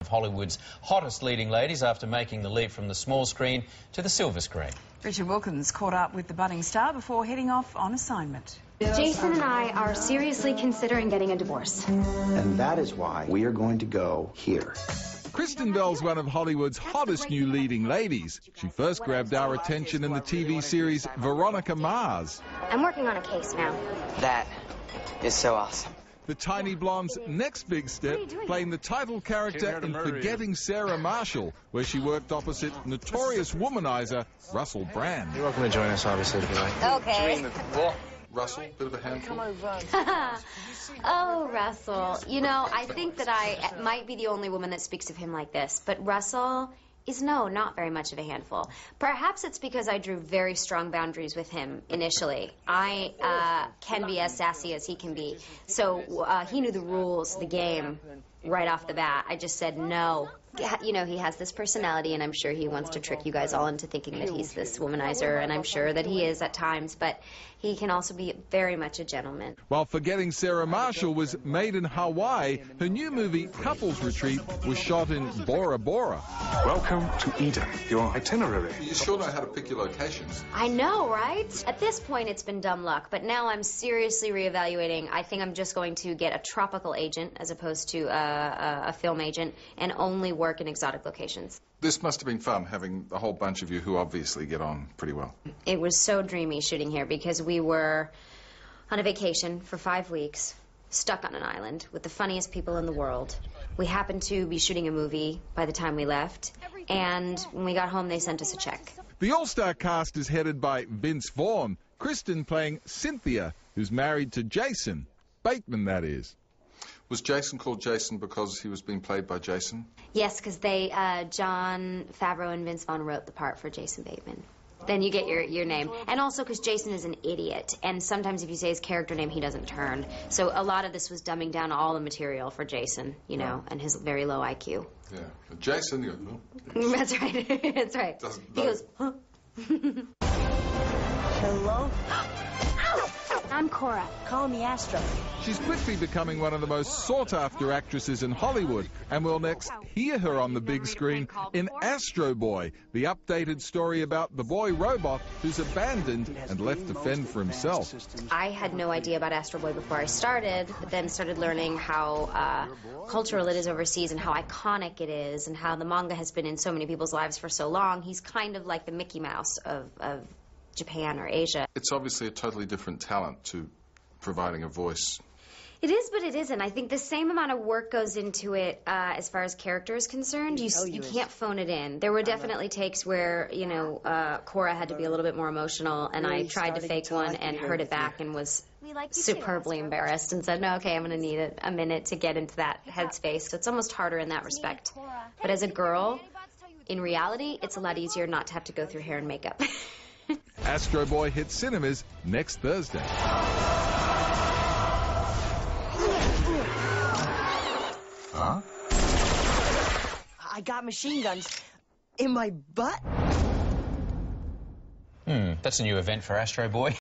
Hollywood's hottest leading ladies after making the leap from the small screen to the silver screen. Richard Wilkins caught up with the budding star before heading off on assignment. Jason and I are seriously considering getting a divorce. And that is why we are going to go here. Kristen Bell's one of Hollywood's hottest new leading ladies. She first grabbed our attention in the TV series Veronica Mars. I'm working on a case now. That is so awesome. The tiny blonde's next big step, playing the title character in Forgetting Sarah Marshall, where she worked opposite notorious womanizer Russell Brand. You're welcome to join us, obviously, if you like. Okay. Russell, bit of a handful. Oh, Russell. You know, I think that I might be the only woman that speaks of him like this, but Russell is not very much of a handful. Perhaps it's because I drew very strong boundaries with him initially. I can be as sassy as he can be. So he knew the rules of the game right off the bat. I just said no. You know, he has this personality, and I'm sure he wants to trick you guys all into thinking that he's this womanizer, and I'm sure that he is at times, but he can also be very much a gentleman. While Forgetting Sarah Marshall was made in Hawaii, her new movie, Couples Retreat, was shot in Bora Bora. Welcome to Eden, your itinerary. You sure know how to pick your locations. I know, right? At this point, it's been dumb luck, but now I'm seriously reevaluating. I think I'm just going to get a tropical agent as opposed to a film agent and only work in exotic locations. This must have been fun, having a whole bunch of you who obviously get on pretty well. It was so dreamy shooting here because we were on a vacation for 5 weeks, stuck on an island with the funniest people in the world. We happened to be shooting a movie by the time we left, and when we got home, they sent us a check. The all-star cast is headed by Vince Vaughn, Kristen playing Cynthia, who's married to Jason Bateman, that is. Was Jason called Jason because he was being played by Jason? Yes, because Jon Favreau and Vince Vaughn wrote the part for Jason Bateman. Then you get your name. And also because Jason is an idiot, and sometimes if you say his character name, he doesn't turn. So a lot of this was dumbing down all the material for Jason, you know, and his very low IQ. Yeah. Jason, you go, no. That's right. That's right. He goes, huh? Hello? I'm Cora. Call me Astro. She's quickly becoming one of the most sought-after actresses in Hollywood, and we'll next hear her on the big screen in Astro Boy, the updated story about the boy robot who's abandoned and left to fend for himself. I had no idea about Astro Boy before I started, but then started learning how cultural it is overseas and how iconic it is and how the manga has been in so many people's lives for so long. He's kind of like the Mickey Mouse of Japan or Asia. It's obviously a totally different talent to providing a voice. It is, but it isn't. I think the same amount of work goes into it as far as character is concerned. You can't phone it in. There were definitely takes where, you know, Cora had to be a little bit more emotional, and I tried to fake one and heard it back and was superbly embarrassed and said, no, okay, I'm going to need a minute to get into that headspace. So it's almost harder in that respect. But as a girl, in reality, it's a lot easier not to have to go through hair and makeup. Astro Boy hits cinemas next Thursday. Huh? I got machine guns in my butt. That's a new event for Astro Boy.